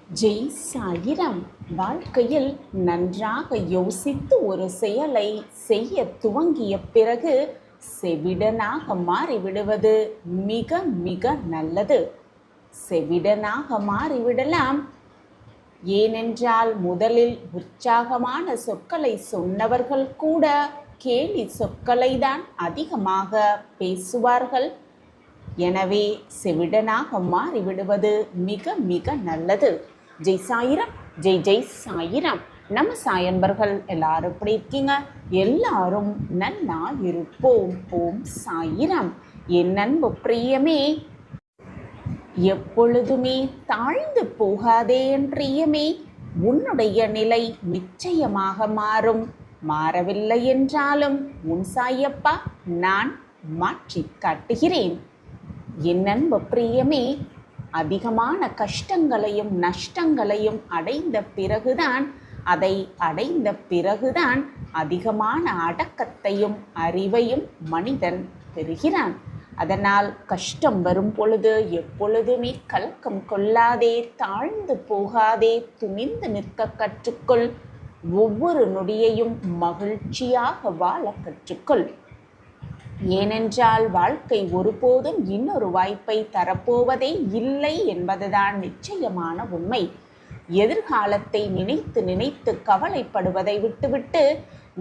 ஜெய் சாயிராம். வாழ்க்கையில் நன்றாக யோசித்து ஒரு செயலை செய்ய துவங்கிய பிறகு செவிடனாக மாறிவிடுவது மிக மிக நல்லது. செவிடனாக மாறிவிடலாம். ஏனென்றால் முதலில் உற்சாகமான சொற்களை சொன்னவர்கள் கூட கேலி சொற்களை தான் அதிகமாக பேசுவார்கள். எனவே செவிடனாக மாறிவிடுவது மிக மிக நல்லது. ஜெய் சாயிராம். ஜெய் ஜெய் சாயிராம். நம்ம சாயன்பர்கள் எல்லாரும் எப்படி இருக்கீங்க? எல்லாரும் நன்னா இருப்போம். ஓம் சாயிராம். என் அன்பு பிரியமே, எப்பொழுதுமே தாழ்ந்து போகாதே என் பிரியமே. உன்னுடைய நிலை நிச்சயமாக மாறும். மாறவில்லை என்றாலும் உன் சாயப்பா நான் மாற்றி காட்டுகிறேன். என் அன்பு பிரியமே, அதிகமான கஷ்டங்களையும் நஷ்டங்களையும் அடைந்த பிறகுதான் அதிகமான அடக்கத்தையும் அறிவையும் மனிதன் பெறுகிறான். அதனால் கஷ்டம் வரும் பொழுது எப்பொழுதுமே கலக்கம் கொள்ளாதே, தாழ்ந்து போகாதே, துணிந்து நிற்க கற்றுக்கொள். ஒவ்வொரு நொடியையும் மகிழ்ச்சியாக வாழ கற்றுக்கொள். ஏனென்றால் வாழ்க்கை ஒருபோதும் இன்னொரு வாய்ப்பை தரப்போவதே இல்லை என்பதுதான் நிச்சயமான உண்மை. எதிர்காலத்தை நினைத்து நினைத்து கவலைப்படுவதை விட்டுவிட்டு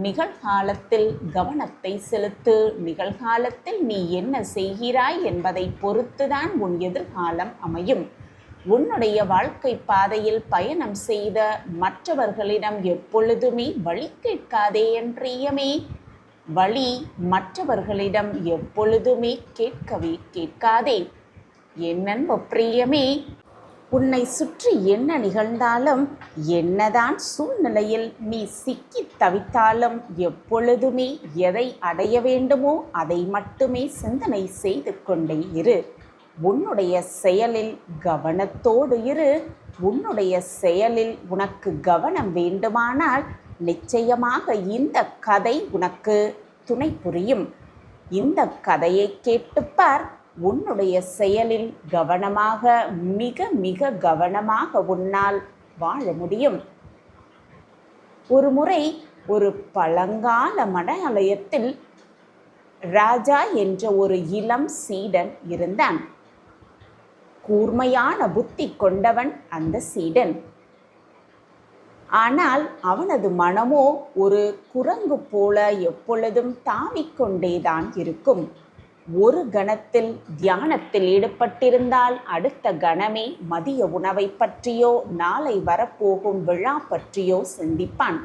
நிகழ்காலத்தில் கவனத்தை செலுத்து. நிகழ்காலத்தில் நீ என்ன செய்கிறாய் என்பதை பொறுத்துதான் உன் எதிர்காலம் அமையும். உன்னுடைய வாழ்க்கை பாதையில் பயணம் செய்த மற்றவர்களிடம் எப்பொழுதுமே வழி கேட்காதே என் பிரியமே. வழி மற்றவர்களிடம் எப்பொழுதுமே கேட்கவே கேட்காதே. என் அன்பு பிரியமே, உன்னை சுற்றி என்ன நிகழ்ந்தாலும், என்னதான் சூழ்நிலையில் நீ சிக்கி தவித்தாலும், எப்பொழுதுமே எதை அடைய வேண்டுமோ அதை மட்டுமே சிந்தனை செய்து கொண்டே இரு. உன்னுடைய செயலில் கவனத்தோடு இரு. உன்னுடைய செயலில் உனக்கு கவனம் வேண்டுமானால் நிச்சயமாக இந்த கதை உனக்கு துணை புரியும். இந்த கதையை கேட்டுப்பார். உன்னுடைய செயலில் கவனமாக, மிக மிக கவனமாக உன்னால் வாழ முடியும். ஒரு முறை ஒரு பழங்கால மடாலயத்தில் ராஜா என்ற ஒரு இளம் சீடன் இருந்தான். கூர்மையான புத்தி கொண்டவன் அந்த சீடன். ஆனால் அவனது மனமோ ஒரு குரங்கு போல எப்பொழுதும் தாவிக்கொண்டேதான் இருக்கும். ஒரு கணத்தில் தியானத்தில் ஈடுபட்டிருந்தால் அடுத்த கணமே மதிய உணவை பற்றியோ நாளை வரப்போகும் விழா பற்றியோ சிந்திப்பான்.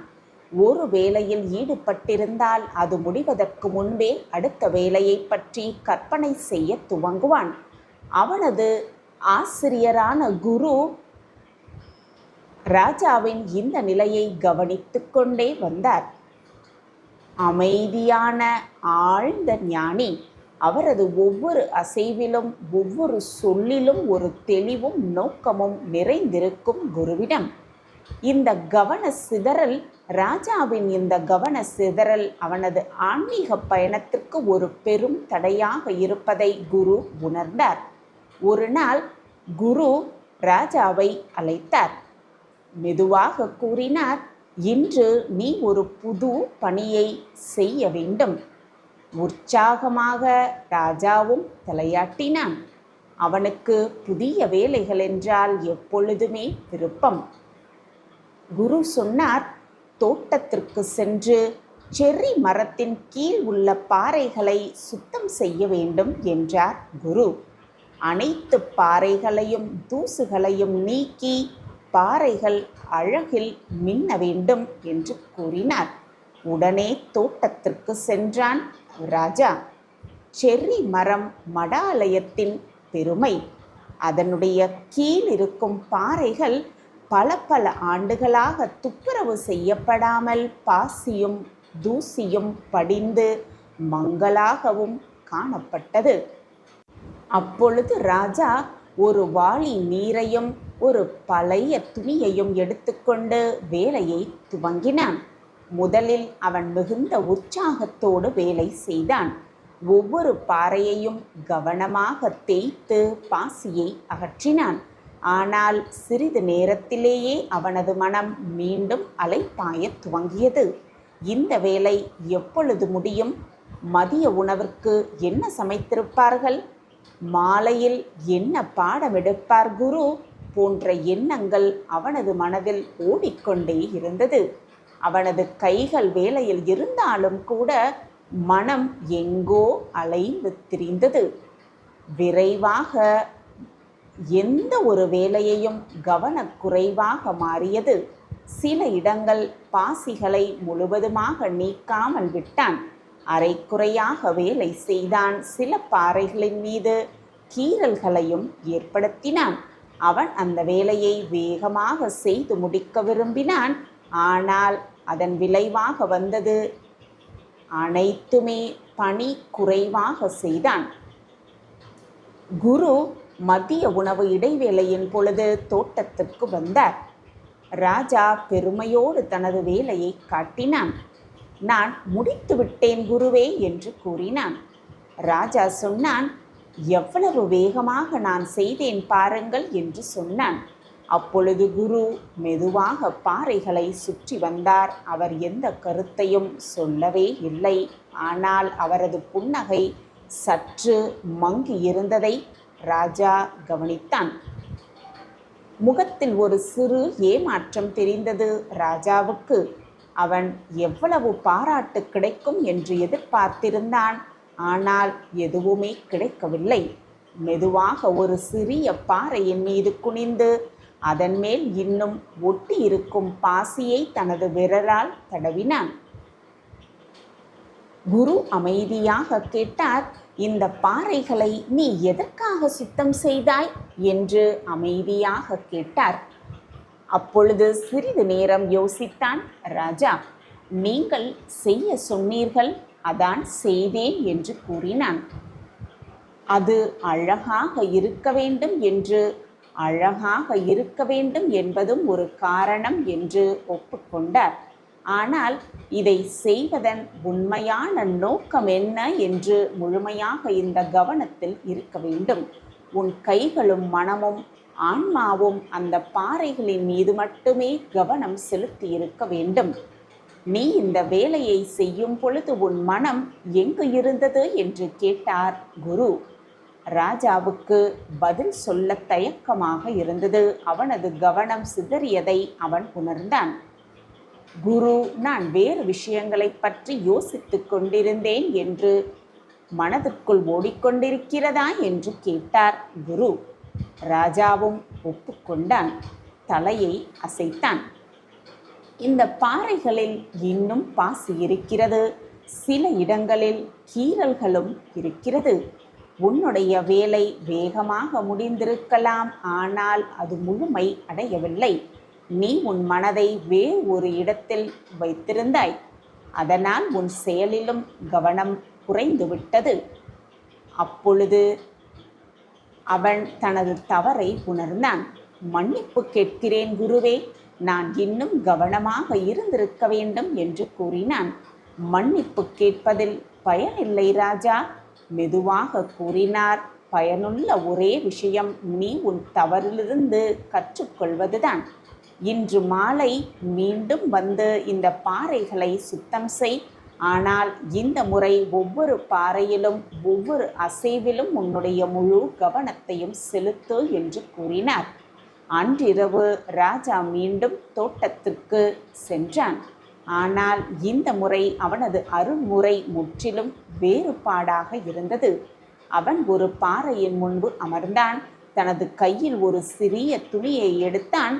ஒரு வேலையில் ஈடுபட்டிருந்தால் அது முடிவதற்கு முன்பே அடுத்த வேலையை பற்றி கற்பனை செய்ய துவங்குவான். அவனது ஆசிரியரான குரு ராஜாவின் இந்த நிலையை கவனித்து கொண்டே வந்தார். அமைதியான ஆழ்ந்த ஞானி. அவரது ஒவ்வொரு அசைவிலும் ஒவ்வொரு சொல்லிலும் ஒரு தெளிவும் நோக்கமும் நிறைந்திருக்கும் குருவிடம் இந்த கவன சிதறல், ராஜாவின் இந்த கவன சிதறல் அவனது ஆன்மீக பயணத்திற்கு ஒரு பெரும் தடையாக இருப்பதை குரு உணர்ந்தார். ஒரு நாள் குரு ராஜாவை அழைத்தார். மெதுவாக கூறினார், இன்று நீ ஒரு புது பணியை செய்ய வேண்டும். உற்சாகமாக ராஜாவும் தலையாட்டினான். அவனுக்கு புதிய வேலைகள் என்றால் எப்பொழுதுமே விருப்பம். குரு சொன்னார், தோட்டத்திற்கு சென்று செர்ரி மரத்தின் கீழ் உள்ள பாறைகளை சுத்தம் செய்ய வேண்டும் என்றார் குரு. அனைத்து பாறைகளையும் தூசுகளையும் நீக்கி பாறைகள் அழகில் மின்ன வேண்டும் என்று கூறினார். உடனே தோட்டத்திற்கு சென்றான் ராஜா. செர்ரி மரம் மடாலயத்தின் பெருமை. அதனுடைய கீழ் இருக்கும் பாறைகள் பல பல ஆண்டுகளாக துப்புரவு செய்யப்படாமல் பாசியும் தூசியும் படிந்து மங்கலாகவும் காணப்பட்டது. அப்பொழுது ராஜா ஒரு வாளி நீரையும் ஒரு பழைய துணியையும் எடுத்துக்கொண்டு வேலையை துவங்கினான். முதலில் அவன் மிகுந்த உற்சாகத்தோடு வேலை செய்தான். ஒவ்வொரு பாறையையும் கவனமாக தேய்த்து பாசியை அகற்றினான். ஆனால் சிறிது நேரத்திலேயே அவனது மனம் மீண்டும் அலைப்பாயத் துவங்கியது. இந்த வேலை எப்பொழுது முடியும்? மதிய உணவிற்கு என்ன சமைத்திருப்பார்கள்? மாலையில் என்ன பாடம் எடுப்பார் குரு போன்ற எண்ணங்கள் அவனது மனதில் ஓடிக்கொண்டே இருந்தது. அவனது கைகள் வேலையில் இருந்தாலும் கூட மனம் எங்கோ அலைந்து திரிந்தது. விரைவாக எந்த ஒரு வேலையையும் கவனக்குறைவாக மாறியது. சில இடங்கள் பாசிகளை முழுவதுமாக நீக்காமல் விட்டான். அரைக்குறையாக வேலை செய்தான். சில பாறைகளின் மீது கீறல்களையும் ஏற்படுத்தினான். அவன் அந்த வேலையை வேகமாக செய்து முடிக்க விரும்பினான். ஆனால் அதன் விளைவாக வந்தது அனைத்துமே பணி குறைவாக செய்தான். குரு மதிய உணவு இடைவேளையின் பொழுது தோட்டத்திற்கு வந்தார். ராஜா பெருமையோடு தனது வேலையை காட்டினான். நான் முடித்து விட்டேன் குருவே என்று கூறினான். ராஜா சொன்னான், எவ்வளவு வேகமாக நான் செய்தேன் பாருங்கள் என்று சொன்னான். அப்பொழுது குரு மெதுவாக பாறைகளை சுற்றி வந்தார். அவர் எந்த கருத்தையும் சொல்லவே இல்லை. ஆனால் அவரது புன்னகை சற்று மங்கி இருந்ததை ராஜா கவனித்தான். முகத்தில் ஒரு சிறு ஏமாற்றம் தெரிந்தது ராஜாவுக்கு. அவன் எவ்வளவு பாராட்டு கிடைக்கும் என்று எதிர்பார்த்திருந்தான். ஆனால் எதுவுமே கிடைக்கவில்லை. மெதுவாக ஒரு சிறிய பாறையின் மீது குனிந்து அதன் மேல் இன்னும் ஒட்டி இருக்கும் பாசியை தனது விரலால் தடவினான். குரு அமைதியாக கேட்டார், இந்த பாறைகளை நீ எதற்காக சுத்தம் செய்தாய் என்று அமைதியாக கேட்டார். அப்பொழுது சிறிது நேரம் யோசித்தான் ராஜா. நீங்கள் செய்ய சொன்னீர்கள், அதான் செய்தேன் என்று கூறினான். அது அழகாக இருக்க வேண்டும் என்று அழகாக இருக்க வேண்டும் என்பதும் ஒரு காரணம் என்று ஒப்புக்கொண்டார். ஆனால் இதை செய்வதன் உண்மையான நோக்கம் என்ன என்று முழுமையாக இந்த கவனத்தில் இருக்க வேண்டும். உன் கைகளும் மனமும் ஆன்மாவும் அந்த பாறைகளின் மீது மட்டுமே கவனம் செலுத்தி இருக்க வேண்டும். நீ இந்த வேலையை செய்யும் பொழுது உன் மனம் எங்கு இருந்தது என்று கேட்டார் குரு. ராஜாவுக்கு பதில் சொல்ல தயக்கமாக இருந்தது. அவனது கவனம் சிதறியதை அவன் உணர்ந்தான். குரு, நான் வேறு விஷயங்களை பற்றி யோசித்துக் கொண்டிருந்தேன் என்று மனதுக்குள் ஓடிக்கொண்டிருக்கிறதா என்று கேட்டார் குரு. ராஜாவும் ஒப்புக்கொண்டான். தலையை அசைத்தான். இந்த பாறைகளில் இன்னும் பாசி இருக்கிறது. சில இடங்களில் கீறல்களும் இருக்கிறது. உன்னுடைய வேலை வேகமாக முடிந்திருக்கலாம், ஆனால் அது முழுமை அடையவில்லை. நீ உன் மனதை வேறு ஒரு இடத்தில் வைத்திருந்தாய். அதனால் உன் செயலிலும் கவனம் குறைந்துவிட்டது. அப்பொழுது அவன் தனது தவறை உணர்ந்தான். மன்னிப்பு கேட்கிறேன் குருவே, நான் இன்னும் கவனமாக இருந்திருக்க வேண்டும் என்று கூறினான். மன்னிப்பு கேட்பதில் பயனில்லை ராஜா, மெதுவாக கூறினார். பயனுள்ள ஒரே விஷயம் நீ உன் தவறிலிருந்து கற்றுக்கொள்வதுதான். இன்று மாலை மீண்டும் வந்து இந்த பாறைகளை சுத்தம் செய். ஆனால் இந்த முறை ஒவ்வொரு பாறையிலும் ஒவ்வொரு அசைவிலும் உன்னுடைய முழு கவனத்தையும் செலுத்து என்று கூறினார். அன்றிரவு ராஜா மீண்டும் தோட்டத்திற்கு சென்றான். ஆனால் இந்த முறை அவனது அருள்முறை முற்றிலும் வேறுபாடாக இருந்தது. அவன் ஒரு பாறையின் முன்பு அமர்ந்தான். தனது கையில் ஒரு சிறிய துணியை எடுத்தான்.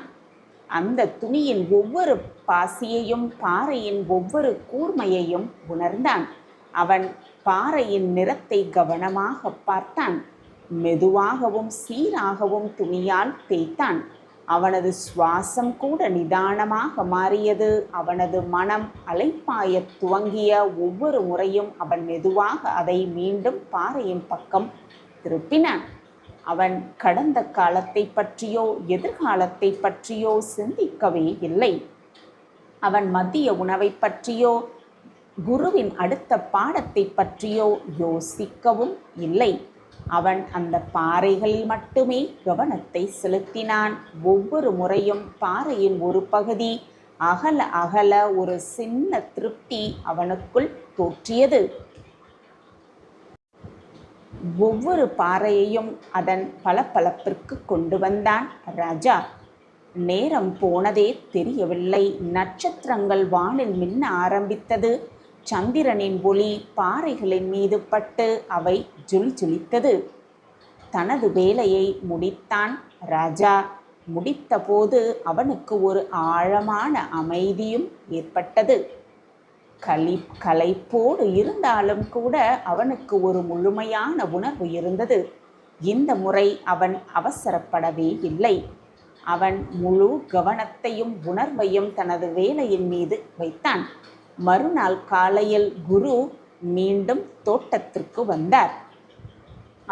அந்த துணியின் ஒவ்வொரு பாசியையும் பாறையின் ஒவ்வொரு கூர்மையையும் உணர்ந்தான். அவன் பாறையின் நிறத்தை கவனமாக பார்த்தான். மெதுவாகவும் சீராகவும் துணியால் தேய்த்தான். அவனது சுவாசம் கூட நிதானமாக மாறியது. அவனது மனம் அலைப்பாய துவங்கிய ஒவ்வொரு முறையும் அவன் மெதுவாக அதை மீண்டும் பாறையின் பக்கம் திருப்பினான். அவன் கடந்த காலத்தை பற்றியோ எதிர்காலத்தை பற்றியோ சிந்திக்கவே இல்லை. அவன் மதிய உணவை பற்றியோ குருவின் அடுத்த பாடத்தை பற்றியோ யோசிக்கவும் இல்லை. அவன் அந்த பாறைகளில் மட்டுமே கவனத்தை செலுத்தினான். ஒவ்வொரு முறையும் பாறையின் ஒரு பகுதி அகல அகல ஒரு சின்ன திருப்தி அவனுக்குள் தோற்றியது. ஒவ்வொரு பாறையையும் அதன் பளபளப்பிற்கு கொண்டு வந்தான் ராஜா. நேரம் போனதே தெரியவில்லை. நட்சத்திரங்கள் வானில் மின்ன ஆரம்பித்தது. சந்திரனின் ஒளி பாறைகளின் மீது பட்டு அவை ஜொலித்தது. தனது வேலையை முடித்தான் ராஜா. முடித்தபோது அவனுக்கு ஒரு ஆழமான அமைதியும் ஏற்பட்டது. களைப்போடு இருந்தாலும் கூட அவனுக்கு ஒரு முழுமையான உணர்வு இருந்தது. இந்த முறை அவன் அவசரப்படவே இல்லை. அவன் முழு கவனத்தையும் உணர்வையும் தனது வேலையின் மீது வைத்தான். மறுநாள் காலையில் குரு மீண்டும் தோட்டத்திற்கு வந்தார்.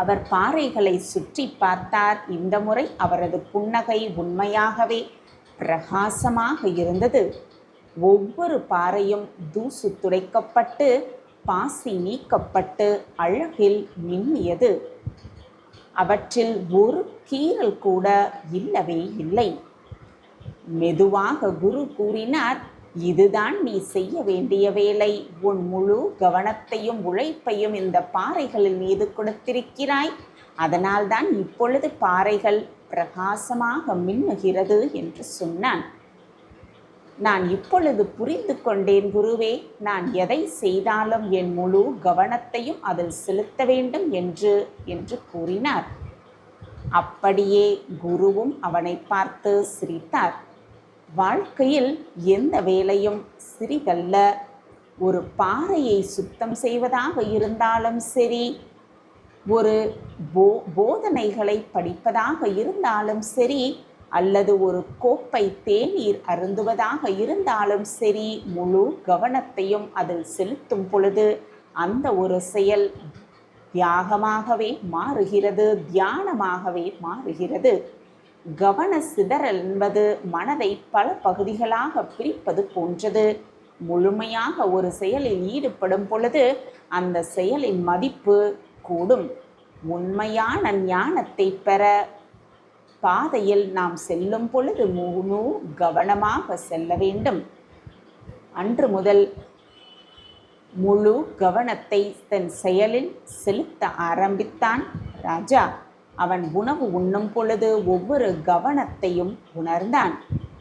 அவர் பாறைகளை சுற்றி பார்த்தார். இந்த முறை அவரது புன்னகை உண்மையாகவே பிரகாசமாக இருந்தது. ஒவ்வொரு பாறையும் தூசு துடைக்கப்பட்டு பாசி நீக்கப்பட்டு அழகில் மின்னியது. அவற்றில் ஒரு கீறல் கூட இல்லவே இல்லை. மெதுவாக குரு கூறினார், இதுதான் நீ செய்ய வேண்டிய வேலை. உன் முழு கவனத்தையும் உழைப்பையும் இந்த பாறைகளின் மீது கொடுத்திருக்கிறாய். அதனால்தான் இப்பொழுது பாறைகள் பிரகாசமாக மின்னுகிறது என்று சொன்னான். நான் இப்பொழுது புரிந்து கொண்டேன் குருவே. நான் எதை செய்தாலும் என் முழு கவனத்தையும் அதில் செலுத்த வேண்டும் என்று கூறினார். அப்படியே குருவும் அவனை பார்த்து சிரித்தார். வாழ்க்கையில் எந்த வேலையும் சிறிதல்ல. ஒரு பாறையை சுத்தம் செய்வதாக இருந்தாலும் சரி, ஒரு போதனைகளை படிப்பதாக இருந்தாலும் சரி, அல்லது ஒரு கோப்பை தேநீர் அருந்துவதாக இருந்தாலும் சரி, முழு கவனத்தையும் அதில் செலுத்தும் பொழுது அந்த ஒரு செயல் தியாகமாகவே மாறுகிறது, தியானமாகவே மாறுகிறது. கவன சிதறல் என்பது மனதை பல பகுதிகளாக பிரிப்பது போன்றது. முழுமையாக ஒரு செயலில் ஈடுபடும் பொழுது அந்த செயலின் மதிப்பு கூடும். உண்மையான ஞானத்தை பெற பாதையில் நாம் செல்லும் பொழுது முழு கவனமாக செல்ல வேண்டும். அன்று முதல் முழு கவனத்தை தன் செயலில் செலுத்த ஆரம்பித்தான் ராஜா. அவன் உணவு உண்ணும் பொழுது ஒவ்வொரு கவனத்தையும் உணர்ந்தான்.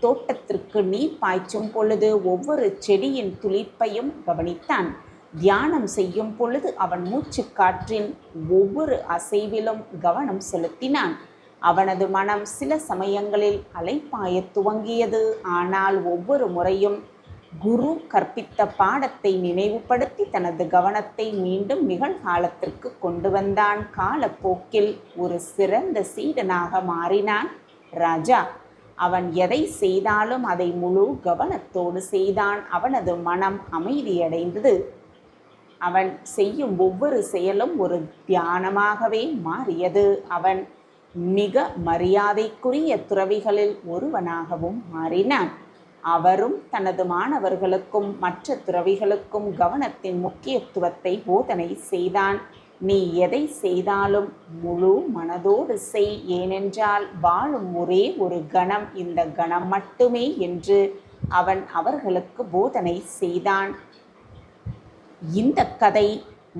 தோட்டத்திற்கு நீர் பாய்ச்சும் பொழுது ஒவ்வொரு செடியின் துளிர்ப்பையும் கவனித்தான். தியானம் செய்யும் பொழுது அவன் மூச்சு காற்றின் ஒவ்வொரு அசைவிலும் கவனம் செலுத்தினான். அவனது மனம் சில சமயங்களில் அலைப்பாய துவங்கியது. ஆனால் ஒவ்வொரு முறையும் குரு கற்பித்த பாடத்தை நினைவுபடுத்தி தனது கவனத்தை மீண்டும் நிகழ்காலத்திற்கு கொண்டு வந்தான். காலப்போக்கில் ஒரு சிறந்த சீடனாக மாறினான் ராஜா. அவன் எதை செய்தாலும் அதை முழு கவனத்தோடு செய்தான். அவனது மனம் அமைதியடைந்தது. அவன் செய்யும் ஒவ்வொரு செயலும் ஒரு தியானமாகவே மாறியது. அவன் மிக மரியாதைக்குரிய துறவிகளில் ஒருவனாகவும் மாறினான். அவரும் தனது மாணவர்களுக்கும் மற்ற துறவிகளுக்கும் கவனத்தின் முக்கியத்துவத்தை போதனை செய்தான். நீ எதை செய்தாலும் முழு மனதோடு செய். ஏனென்றால் வாழும் ஒரே ஒரு கணம் இந்த கணம் மட்டுமே என்று அவன் அவர்களுக்கு போதனை செய்தான். இந்த கதை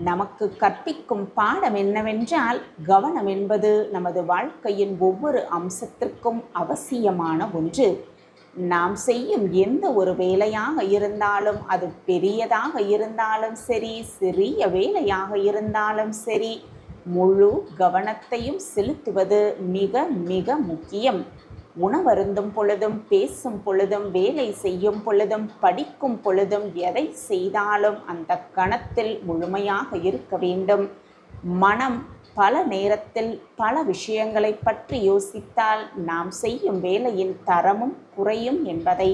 நமக்கு கற்பிக்கும் பாடம் என்னவென்றால், கவனம் என்பது நமது வாழ்க்கையின் ஒவ்வொரு அம்சத்திற்கும் அவசியமான ஒன்று. நாம் செய்யும் எந்த ஒரு வேலையாக இருந்தாலும், அது பெரியதாக இருந்தாலும் சரி, சிறிய வேலையாக இருந்தாலும் சரி, முழு கவனத்தையும் செலுத்துவது மிக மிக முக்கியம். உணவருந்தும் பொழுதும், பேசும் பொழுதும், வேலை செய்யும் பொழுதும், படிக்கும் பொழுதும், எதை செய்தாலும் அந்த கணத்தில் முழுமையாக இருக்க வேண்டும். மனம் பல நேரத்தில் பல விஷயங்களை பற்றி யோசித்தால் நாம் செய்யும் வேலையின் தரமும் குறையும் என்பதை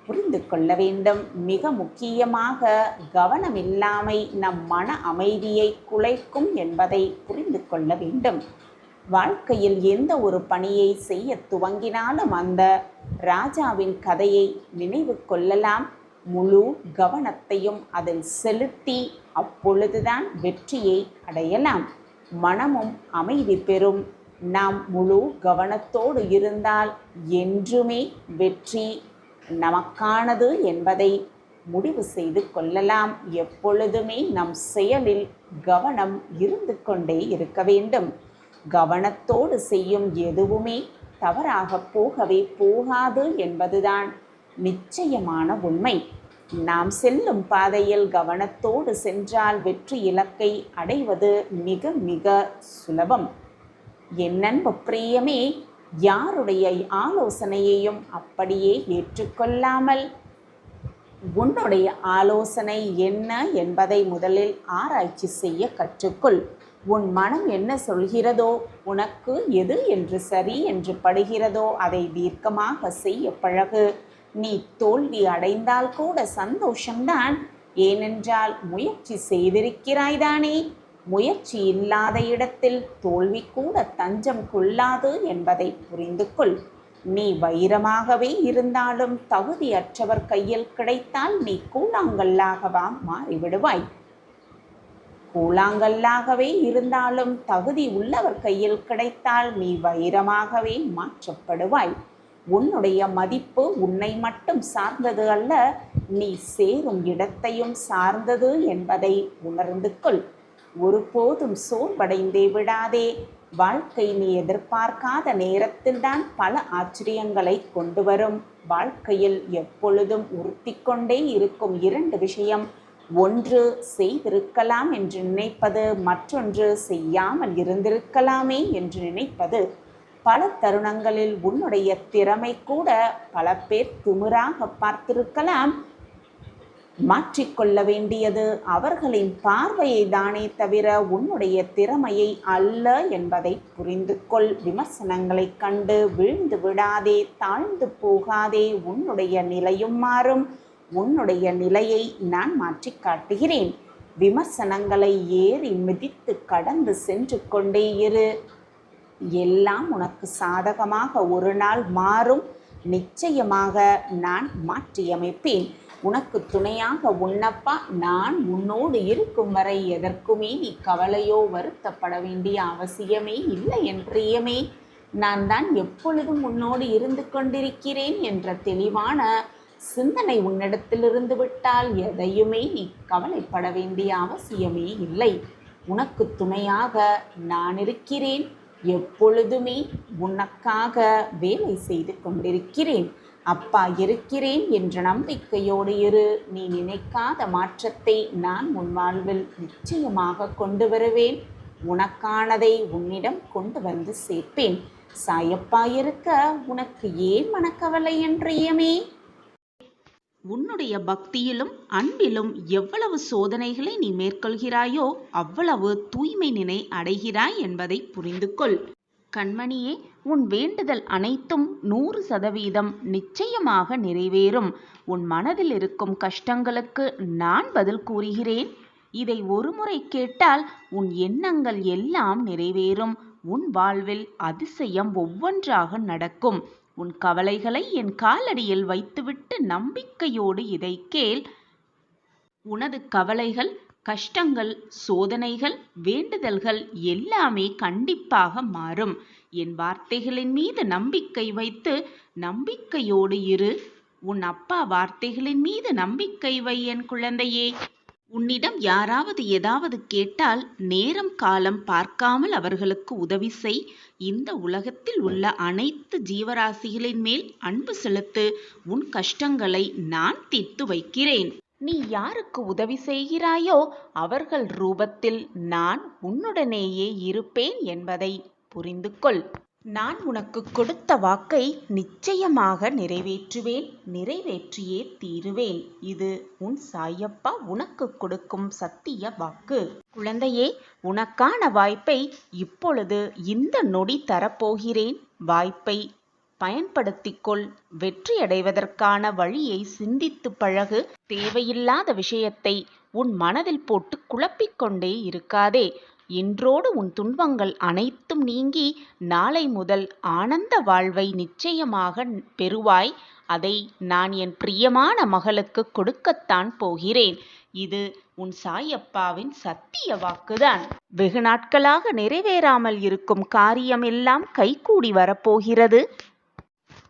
புரிந்து கொள்ள வேண்டும். மிக முக்கியமாக கவனமில்லாமை நம் மன அமைதியை குலைக்கும் என்பதை புரிந்து கொள்ள வேண்டும். வாழ்க்கையில் எந்த ஒரு பணியை செய்ய துவங்கினாலும் அந்த ராஜாவின் கதையை நினைவு கொள்ளலாம். முழு கவனத்தையும் அதில் செலுத்தி அப்பொழுதுதான் வெற்றியை அடையலாம். மனமும் அமைதி பெறும். நாம் முழு கவனத்தோடு இருந்தால் என்றுமே வெற்றி நமக்கானது என்பதை முடிவு செய்து கொள்ளலாம். எப்பொழுதுமே நம் செயலில் கவனம் இருந்து கொண்டே இருக்க வேண்டும். கவனத்தோடு செய்யும் எதுவுமே தவறாக போகவே போகாது என்பதுதான் நிச்சயமான உண்மை. நாம் செல்லும் பாதையில் கவனத்தோடு சென்றால் வெற்றி இலக்கை அடைவது மிக மிக சுலபம். என் அன்பு பிரியமே, யாருடைய ஆலோசனையையும் அப்படியே ஏற்றுக்கொள்ளாமல் உன்னுடைய ஆலோசனை என்ன என்பதை முதலில் ஆராய்ச்சி செய்ய கற்றுக்கொள். உன் மனம் என்ன சொல்கிறதோ, உனக்கு எது என்று சரி என்று படுகிறதோ அதை தீர்க்கமாக செய்ய பழகு. நீ தோல்வி அடைந்தால் கூட சந்தோஷம்தான். ஏனென்றால் முயற்சி செய்திருக்கிறாய்தானே. முயற்சி இல்லாத இடத்தில் தோல்வி கூட தஞ்சம் கொள்ளாது என்பதை புரிந்து கொள். நீ வைரமாகவே இருந்தாலும் தகுதியற்றவர் கையில் கிடைத்தால் நீ கூழாங்கல்லாகவா மாறிவிடுவாய். கூழாங்கல்லாகவே இருந்தாலும் தகுதி உள்ளவர் கையில் கிடைத்தால் நீ வைரமாகவே மாற்றப்படுவாய். உன்னுடைய மதிப்பு உன்னை மட்டும் சார்ந்தது அல்ல, நீ சேரும் இடத்தையும் சார்ந்தது என்பதை உணர்ந்து கொள். ஒருபோதும் சோர்வடைந்தே விடாதே. வாழ்க்கை நீ எதிர்பார்க்காத நேரத்தில்தான் பல ஆச்சரியங்களை கொண்டு வரும். வாழ்க்கையில் எப்பொழுதும் உறுத்தி கொண்டே இருக்கும் இரண்டு விஷயம். ஒன்று செய்திருக்கலாம் என்று நினைப்பது, மற்றொன்று செய்யாமல் இருந்திருக்கலாமே என்று நினைப்பது. பல தருணங்களில் உன்னுடைய திறமை கூட பல பேர் திமிராக பார்த்திருக்கலாம். மாற்றிக்கொள்ள வேண்டியது அவர்களின் பார்வையை தானே தவிர உன்னுடைய திறமையை அல்ல என்பதை புரிந்து கொள். விமர்சனங்களை கண்டு வீழ்ந்து விடாதே, தாழ்ந்து போகாதே. உன்னுடைய நிலையும் மாறும். உன்னுடைய நிலையை நான் மாற்றி காட்டுகிறேன். விமர்சனங்களை ஏறி மிதித்து கடந்து சென்று கொண்டே இரு. எல்லாம் உனக்கு சாதகமாக ஒரு நாள் மாறும். நிச்சயமாக நான் மாற்றியமைப்பேன். உனக்கு துணையாக உன்னப்பா நான் உன்னோடு இருக்கும் வரை எதற்குமே நீ கவலையோ வருத்தப்பட வேண்டிய அவசியமே இல்லை என் பிரியமே. நான் தான் எப்பொழுதும் உன்னோடு இருந்து கொண்டிருக்கிறேன் என்ற தெளிவான சிந்தனை உன்னிடத்திலிருந்து விட்டால் எதையுமே நீ கவலைப்பட வேண்டிய அவசியமே இல்லை. உனக்கு துணையாக நான் இருக்கிறேன். எப்பொழுதுமே உனக்காக வேலை செய்து கொண்டிருக்கிறேன். அப்பா இருக்கிறேன் என்ற நம்பிக்கையோடு இரு. நீ நினைக்காத மாற்றத்தை நான் உன் வாழ்வில் நிச்சயமாக கொண்டு வருவேன். உனக்கானதை உன்னிடம் கொண்டு வந்து சேர்ப்பேன். சாயப்பா இருக்க உனக்கு ஏன் மனக்கவலை என்றையமே? உன்னுடைய பக்தியிலும் அன்பிலும் எவ்வளவு சோதனைகளை நீ மேற்கொள்கிறாயோ அவ்வளவு தூய்மை நினை அடைகிறாய் என்பதை புரிந்து கொள். கண்மணியே, உன் வேண்டுதல் அனைத்தும் 100% நிச்சயமாக நிறைவேறும். உன் மனதில் இருக்கும் கஷ்டங்களுக்கு நான் பதில் கூறுகிறேன். இதை ஒருமுறை கேட்டால் உன் எண்ணங்கள் எல்லாம் நிறைவேறும். உன் வாழ்வில் அதிசயம் ஒவ்வொன்றாக நடக்கும். உன் கவலைகளை என் காலடியில் வைத்துவிட்டு நம்பிக்கையோடு இதை கேள். உனது கவலைகள், கஷ்டங்கள், சோதனைகள், வேண்டுதல்கள் எல்லாமே கண்டிப்பாக மாறும். என் வார்த்தைகளின் மீது நம்பிக்கை வைத்து நம்பிக்கையோடு இரு. உன் அப்பா வார்த்தைகளின் மீது நம்பிக்கை வை என் குழந்தையே. உன்னிடம் யாராவது ஏதாவது கேட்டால் நேரம் காலம் பார்க்காமல் அவர்களுக்கு உதவி செய். இந்த உலகத்தில் உள்ள அனைத்து ஜீவராசிகளின் மேல் அன்பு செலுத்து. உன் கஷ்டங்களை நான் தீர்த்து வைக்கிறேன். நீ யாருக்கு உதவி செய்கிறாயோ அவர்கள் ரூபத்தில் நான் உன்னுடனேயே இருப்பேன் என்பதை புரிந்து கொள். நான் உனக்கு கொடுத்த வாக்கை நிச்சயமாக நிறைவேற்றுவேன். நிறைவேற்றியே தீருவேன். இது உன் சாயப்பா உனக்கு கொடுக்கும் சத்திய வாக்கு. குழந்தையே, உனக்கான வாய்ப்பை இப்பொழுது இந்த நொடி தரப்போகிறேன். வாய்ப்பை பயன்படுத்திக்கொள். வெற்றியடைவதற்கான வழியை சிந்தித்து பழகு. தேவையில்லாத விஷயத்தை உன் மனதில் போட்டு குழப்பிக்கொண்டே இருக்காதே. இன்றோடு உன் துன்பங்கள் அனைத்தும் நீங்கி நாளை முதல் ஆனந்த வாழ்வை நிச்சயமாக பெறுவாய். அதை நான் என் பிரியமான மகளுக்கு கொடுக்கத்தான் போகிறேன். இது உன் சாயப்பாவின் சத்திய வாக்குதான். வெகு நாட்களாக நிறைவேறாமல் இருக்கும் காரியம் எல்லாம் கைகூடி வரப்போகிறது.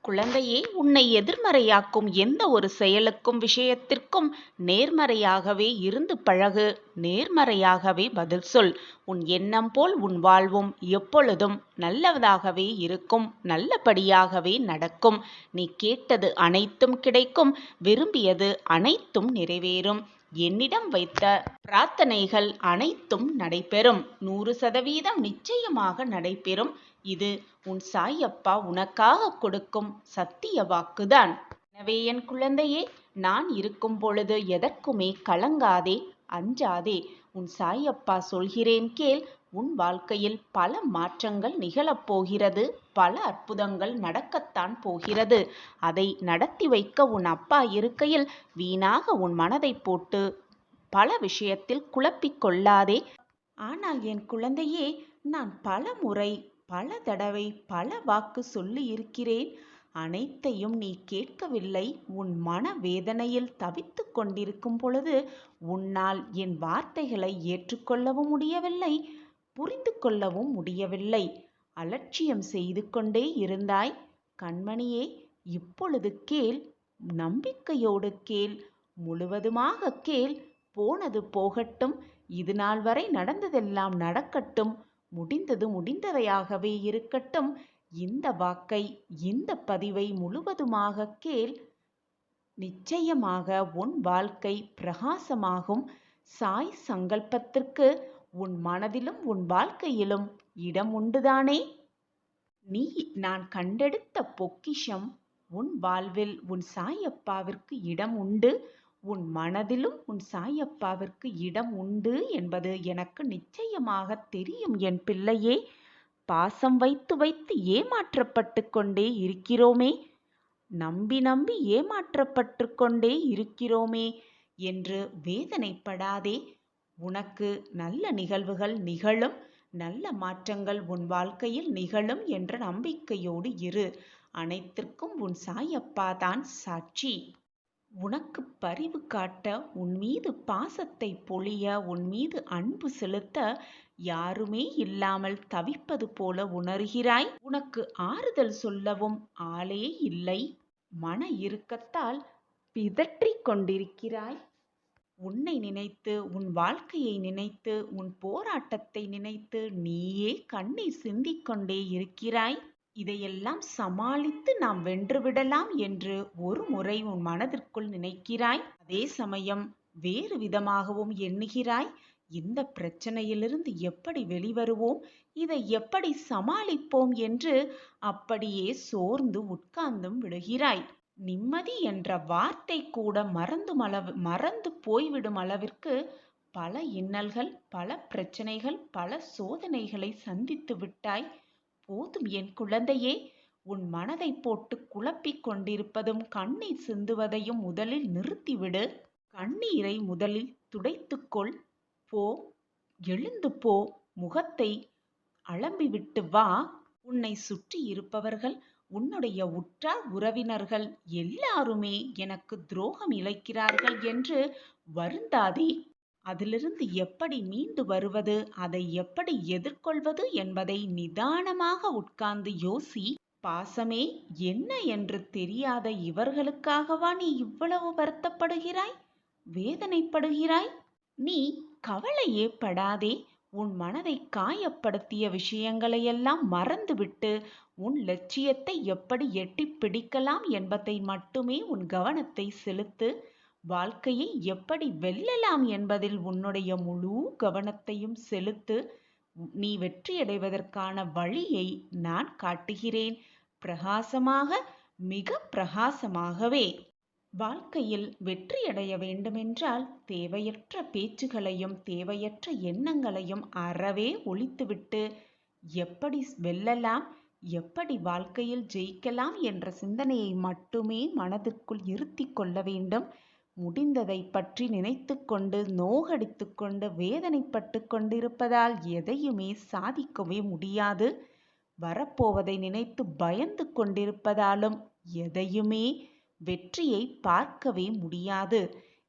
குழந்தையே, உன்னை எதிர்மறையாக்கும் எந்த ஒரு செயலுக்கும் விஷயத்திற்கும் நேர்மறையாகவே இருந்து பழகு. நேர்மறையாகவே பதில் சொல். உன் எண்ணம் போல் உன் வாழ்வும் எப்பொழுதும் நல்லதாகவே இருக்கும். நல்லபடியாகவே நடக்கும். நீ கேட்டது அனைத்தும் கிடைக்கும். விரும்பியது அனைத்தும் நிறைவேறும். என்னிடம் வைத்த பிரார்த்தனைகள் அனைத்தும் நடைபெறும். 100% நிச்சயமாக நடைபெறும். இது உன் சாயப்பா உனக்காக கொடுக்கும் சத்திய வாக்குதான். எனவே என் குழந்தையே, நான் இருக்கும் பொழுது எதற்குமே கலங்காதே, அஞ்சாதே. உன் சாயப்பா சொல்கிறேன் கேள். உன் வாழ்க்கையில் பல மாற்றங்கள் நிகழப்போகிறது. பல அற்புதங்கள் நடக்கத்தான் போகிறது. அதை நடத்தி வைக்க உன் அப்பா இருக்கையில் வீணாக உன் மனதை போட்டு பல விஷயத்தில் குழப்பிக் கொள்ளாதே. ஆனால் என் குழந்தையே, நான் பல முறை பல தடவை பல வாக்கு சொல்லி இருக்கிறேன். அனைத்தையும் நீ கேட்கவில்லை. உன் மன வேதனையில் தவித்து கொண்டிருக்கும் பொழுது உன்னால் என் வார்த்தைகளை ஏற்றுக்கொள்ளவும் முடியவில்லை, புரிந்து கொள்ளவும் முடியவில்லை. அலட்சியம் செய்து கொண்டே இருந்தாய். கண்மணியே, இப்பொழுது கேள். நம்பிக்கையோடு கேள். முழுவதுமாக கேள். போனது போகட்டும். இது நாள் வரை நடந்ததெல்லாம் நடக்கட்டும். முடிந்தது முடிந்ததையாகவே இருக்கட்டும். இந்த வாக்கை, இந்த பதிவை முழுவதுமாக கேள். நிச்சயமாக உன் வாழ்க்கை பிரகாசமாகும். சாய் சங்கல்பத்திற்கு உன் மனதிலும் உன் வாழ்க்கையிலும் இடம் உண்டுதானே? நீ நான் கண்டெடுத்த பொக்கிஷம். உன் வாழ்வில் உன் சாயப்பாவிற்கு இடம் உண்டு. உன் மனதிலும் உன் சாயப்பாவிற்கு இடம் உண்டு என்பது எனக்கு நிச்சயமாக தெரியும் என் பிள்ளையே. பாசம் வைத்து வைத்து ஏமாற்றப்பட்டு கொண்டே இருக்கிறோமே, நம்பி நம்பி ஏமாற்றப்பட்டு கொண்டே இருக்கிறோமே என்று வேதனைப்படாதே. உனக்கு நல்ல நிகழ்வுகள் நிகழும். நல்ல மாற்றங்கள் உன் வாழ்க்கையில் நிகழும் என்ற நம்பிக்கையோடு இரு. அனைத்திற்கும் உன் சாயப்பா தான் சாட்சி. உனக்கு பரிவு காட்ட, உன் மீது பாசத்தை பொழிய, உன் மீது அன்பு செலுத்த யாருமே இல்லாமல் தவிப்பது போல உணர்கிறாய். உனக்கு ஆறுதல் சொல்லவும் ஆளே இல்லை. மன இறுக்கத்தால் பிதற்றிக் கொண்டிருக்கிறாய். உன்னை நினைத்து, உன் வாழ்க்கையை நினைத்து, உன் போராட்டத்தை நினைத்து நீயே கண்ணீர் சிந்திக்கொண்டே இருக்கிறாய். இதையெல்லாம் சமாளித்து நாம் வென்றுவிடலாம் என்று ஒரு முறை உன் மனதிற்குள் நினைக்கிறாய். அதே சமயம் வேறு விதமாகவும் எண்ணுகிறாய். இந்த பிரச்சனையிலிருந்து எப்படி வெளிவருவோம், இதை எப்படி சமாளிப்போம் என்று அப்படியே சோர்ந்து உட்கார்ந்தும் விடுகிறாய். நிம்மதி என்ற வார்த்தை கூட மறந்து போய்விடும் அளவிற்கு பல இன்னல்கள், பல பிரச்சனைகள், பல சோதனைகளை சந்தித்து விட்டாய். போதும் என் குழந்தையே. உன் மனதை போட்டு குழப்பிக் கொண்டிருப்பதும் கண்ணீர் சிந்துவதையும் முதலில் நிறுத்திவிடு. கண்ணீரை முதலில் துடைத்துக்கொள். போ, எழுந்து போ. முகத்தை அலம்பிவிட்டு வா. உன்னை சுற்றி இருப்பவர்கள், உன்னுடைய உற்றார் உறவினர்கள் எல்லாருமே எனக்கு துரோகம் இழைக்கிறார்கள் என்று வருந்தாதே. அதிலிருந்து எப்படி மீண்டு வருவது, அதை எப்படி எதிர்கொள்வது என்பதை நிதானமாக உட்கார்ந்து யோசி. பாசமே என்ன என்று தெரியாத இவர்களுக்காகவா நீ இவ்வளவு வருத்தப்படுகிறாய், வேதனைப்படுகிறாய்? நீ கவலையே படாதே. உன் மனதை காயப்படுத்திய விஷயங்களையெல்லாம் மறந்துவிட்டு உன் லட்சியத்தை எப்படி எட்டி பிடிக்கலாம் என்பதை மட்டுமே உன் கவனத்தை செலுத்து. வாழ்க்கையை எப்படி வெல்லலாம் என்பதில் உன்னுடைய முழு கவனத்தையும் செலுத்து. நீ வெற்றியடைவதற்கான வழியை நான் காட்டுகிறேன். பிரகாசமாக, மிக பிரகாசமாகவே. வாழ்க்கையில் வெற்றியடைய வேண்டுமென்றால் தேவையற்ற பேச்சுகளையும் தேவையற்ற எண்ணங்களையும் அறவே ஒழித்துவிட்டு எப்படி வெல்லலாம், எப்படி வாழ்க்கையில் ஜெயிக்கலாம் என்ற சிந்தனையை மட்டுமே மனதிற்குள் இருத்தி கொள்ள வேண்டும். முடிந்ததை பற்றி நினைத்து கொண்டு நோகடித்து கொண்டு வேதனைப்பட்டு கொண்டிருப்பதால் எதையுமே சாதிக்கவே முடியாது. வரப்போவதை நினைத்து பயந்து கொண்டிருப்பதாலும் எதையுமே வெற்றியை பார்க்கவே முடியாது.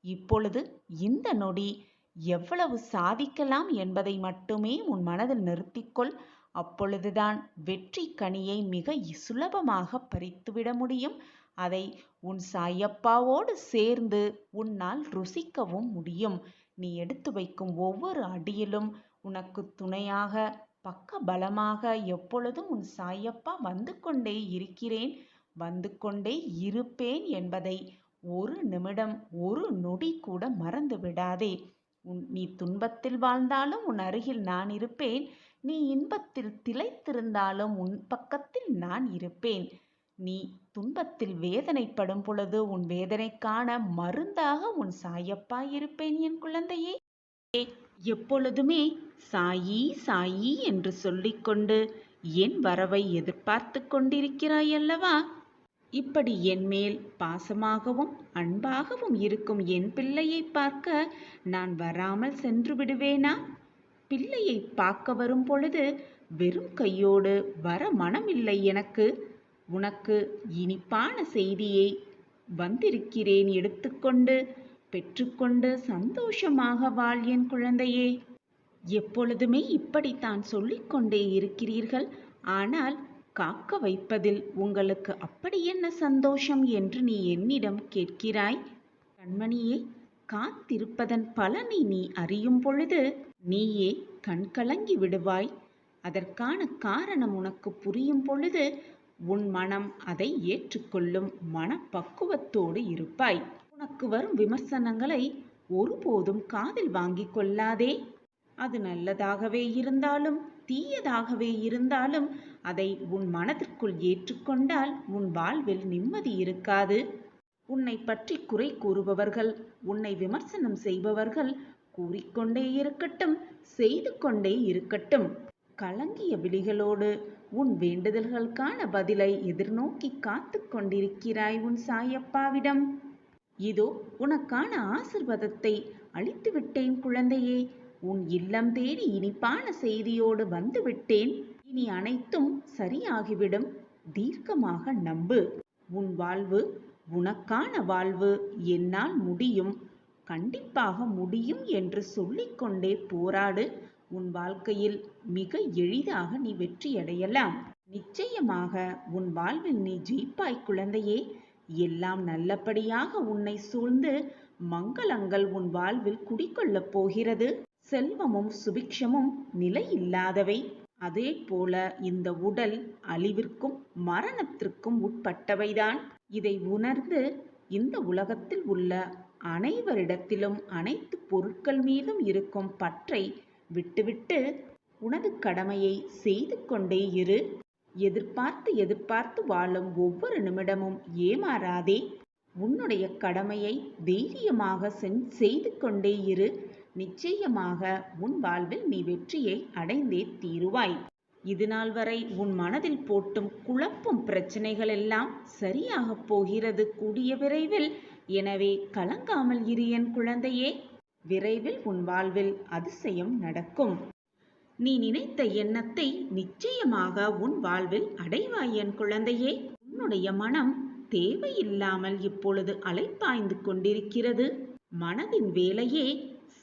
இப்பொழுது இந்த நொடி எவ்வளவு சாதிக்கலாம் என்பதை மட்டுமே உன் மனதில் நிறுத்திக்கொள். அப்பொழுதுதான் வெற்றி கனியை மிக சுலபமாக பறித்துவிட முடியும். அதை உன் சாயப்பாவோடு சேர்ந்து உன்னால் ருசிக்கவும் முடியும். நீ எடுத்து வைக்கும் ஒவ்வொரு அடியிலும் உனக்கு துணையாக பக்க பலமாக எப்பொழுதும் உன் சாயப்பா வந்து கொண்டே இருக்கிறேன், வந்து கொண்டே இருப்பேன் என்பதை ஒரு நிமிடம் ஒரு நொடி கூட மறந்து விடாதே. நீ துன்பத்தில் வாழ்ந்தாலும் உன் அருகில் நான் இருப்பேன். நீ இன்பத்தில் திளைத்திருந்தாலும் உன் பக்கத்தில் நான் இருப்பேன். நீ துன்பத்தில் வேதனைப்படும் பொழுது உன் வேதனைக்கான மருந்தாக உன் சாயப்பா இருப்பேன் என் குழந்தையே. எப்பொழுதுமே சாயி சாயி என்று சொல்லிக்கொண்டு என் வரவை எதிர்பார்த்து கொண்டிருக்கிறாய் அல்லவா? இப்படி என் மேல் பாசமாகவும் அன்பாகவும் இருக்கும் என் பிள்ளையை பார்க்க நான் வராமல் சென்று விடுவேனா? பிள்ளையை பார்க்க வரும் பொழுது வெறும் கையோடு வர மனமில்லை எனக்கு. உனக்கு இனிப்பான செய்தியை வந்திருக்கிறேன், எடுத்துக்கொண்டு பெற்றுக்கொண்டு சந்தோஷமாக வாழ் என் குழந்தையே. எப்பொழுதுமே இப்படித்தான் சொல்லிக்கொண்டே இருக்கிறீர்கள். ஆனால் காக்க வைப்பதில் உங்களுக்கு அப்படி என்ன சந்தோஷம் என்று நீ என்னிடம் கேட்கிறாய். கண்மணியே, காத்திருப்பதன் பலனை நீ அறியும் பொழுது நீயே கண்கலங்கி விடுவாய். அதற்கான காரணம் உனக்கு புரியும் பொழுது உன் மனம் அதை ஏற்றுக்கொள்ளும் மனப்பக்குவத்தோடு இருப்பாய். உனக்கு வரும் விமர்சனங்களை ஒருபோதும் காதில் வாங்கிக் கொள்ளாதே. அது நல்லதாகவே இருந்தாலும் தீயதாகவே இருந்தாலும் அதை உன் மனதிற்குள் ஏற்றுக்கொண்டால் உன் வாழ்வில் நிம்மதி இருக்காது. உன்னை பற்றி குறை கூறுபவர்கள், உன்னை விமர்சனம் செய்பவர்கள் கூறிக்கொண்டே இருக்கட்டும், செய்து கொண்டே இருக்கட்டும். கலங்கிய விழிகளோடு உன் வேண்டுதல்களுக்கான பதிலை எதிர்நோக்கி காத்து கொண்டிருக்கிறாய் உன் சாயப்பாவிடம். இதோ உனக்கான ஆசிர்வாதத்தை அளித்து விட்டேன் குழந்தையே. உன் இல்லம் தேடி இனிப்பான செய்தியோடு வந்து விட்டேன். இனி அனைத்தும் சரியாகிவிடும். தீர்க்கமாக நம்பு. உன் வாழ்வு உனக்கான வாழ்வு. என்னால் முடியும், கண்டிப்பாக முடியும் என்று சொல்லிக்கொண்டே போராடு. உன் வாழ்க்கையில் மிக எளிதாக நீ வெற்றியடையலாம். நிச்சயமாக உன் வாழ்வில் நீ ஜெயிப்பாய் குழந்தையே. எல்லாம் நல்லபடியாக உன்னை சூழ்ந்து மங்களங்கள் உன் வாழ்வில் குடிக்கொள்ளப் போகிறது. செல்வமும் சுபிக்ஷமும் நிலையில்லாதவை. அதே போல இந்த உடல் அழிவிற்கும் மரணத்திற்கும் உட்பட்டவைதான். இதை உணர்ந்து இந்த உலகத்தில் உள்ள அனைவரிடத்திலும் அனைத்து பொருட்கள் மீதும் இருக்கும் பற்றை விட்டுவிட்டு உனது கடமையை செய்து கொண்டே இரு. எதிர்பார்த்து எதிர்பார்த்து வாழும் ஒவ்வொரு நிமிடமும் ஏமாறாதே. உன்னுடைய கடமையை தைரியமாக செய்து கொண்டே இரு. நிச்சயமாக உன் வாழ்வில் நீ வெற்றியை அடைந்தே தீருவாய். இதுநாள் வரை உன் மனதில் போட்டும் குழப்பும் பிரச்சனைகள் எல்லாம் சரியாக போகிறது கூடிய விரைவில். எனவே கலங்காமல் இரு என் குழந்தையே. விரைவில் உன் வாழ்வில் அதிசயம் நடக்கும். நீ நினைத்த எண்ணத்தை நிச்சயமாக உன் வாழ்வில் அடைவாய் என் குழந்தையே. உன்னுடைய மனம் தேவையில்லாமல் இப்பொழுது அலைப்பாய்ந்து கொண்டிருக்கிறது. மனதின் வேலையே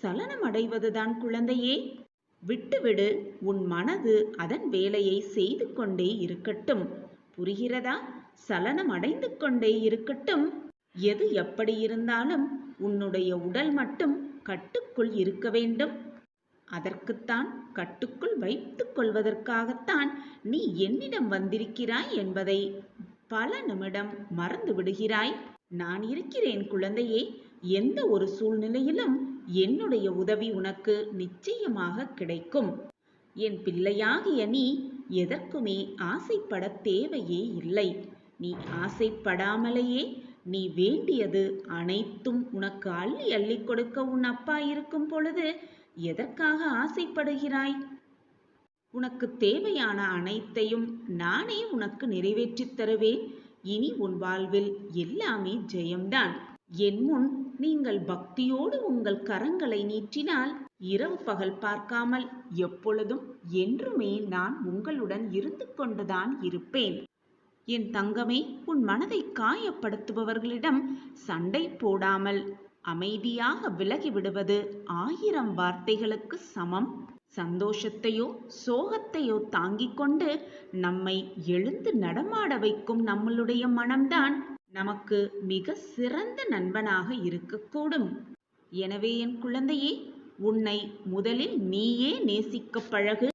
சலனம் அடைவதுதான் குழந்தையே. விட்டுவிடு. உன் மனது அதன் வேலையை செய்து கொண்டே இருக்கட்டும். புரிகிறதா? சலனம் அடைந்து கொண்டே இருக்கட்டும். எது எப்படி இருந்தாலும் உன்னுடைய உடல் மட்டும் கட்டுக்குள் இருக்க வேண்டும். அதற்குத்தான், கட்டுக்குள் வைத்துக் கொள்வதற்காகத்தான் நீ என்னிடம் வந்திருக்கிறாய் என்பதை பல நிமிடம் மறந்து விடுகிறாய். நான் இருக்கிறேன் குழந்தையே. எந்த ஒரு சூழ்நிலையிலும் என்னுடைய உதவி உனக்கு நிச்சயமாக கிடைக்கும். என் பிள்ளையாகிய நீ எதற்குமே ஆசைப்பட தேவையே இல்லை. நீ ஆசைப்படாமலேயே நீ வேண்டியது அனைத்தும் உனக்கு அள்ளி அள்ளி கொடுக்க உன் அப்பா இருக்கும் பொழுது எதற்காக ஆசைப்படுகிறாய்? உனக்கு தேவையான அனைத்தையும் நானே உனக்கு நிறைவேற்றித் தருவேன். இனி உன் வாழ்வில் எல்லாமே ஜெயம்தான். என் முன் நீங்கள் பக்தியோடு உங்கள் கரங்களை நீட்டினால் இரவு பகல் பார்க்காமல் எப்பொழுதும் என்றுமே நான் உங்களுடன் இருந்து கொண்டுதான் இருப்பேன். என் தங்கமே, உன் மனதை காயப்படுத்துபவர்களிடம் சண்டை போடாமல் அமைதியாக விலகி விடுவது 1000 வார்த்தைகளுக்கு சமம். சந்தோஷத்தையோ சோகத்தையோ தாங்கிக் கொண்டு நம்மை எழுந்து நடமாட வைக்கும் நம்மளுடைய மனம்தான் நமக்கு மிக சிறந்த நண்பனாக இருக்கக்கூடும். எனவே என் குழந்தையே, உன்னை முதலில் நீயே நேசிக்கப் பழகு.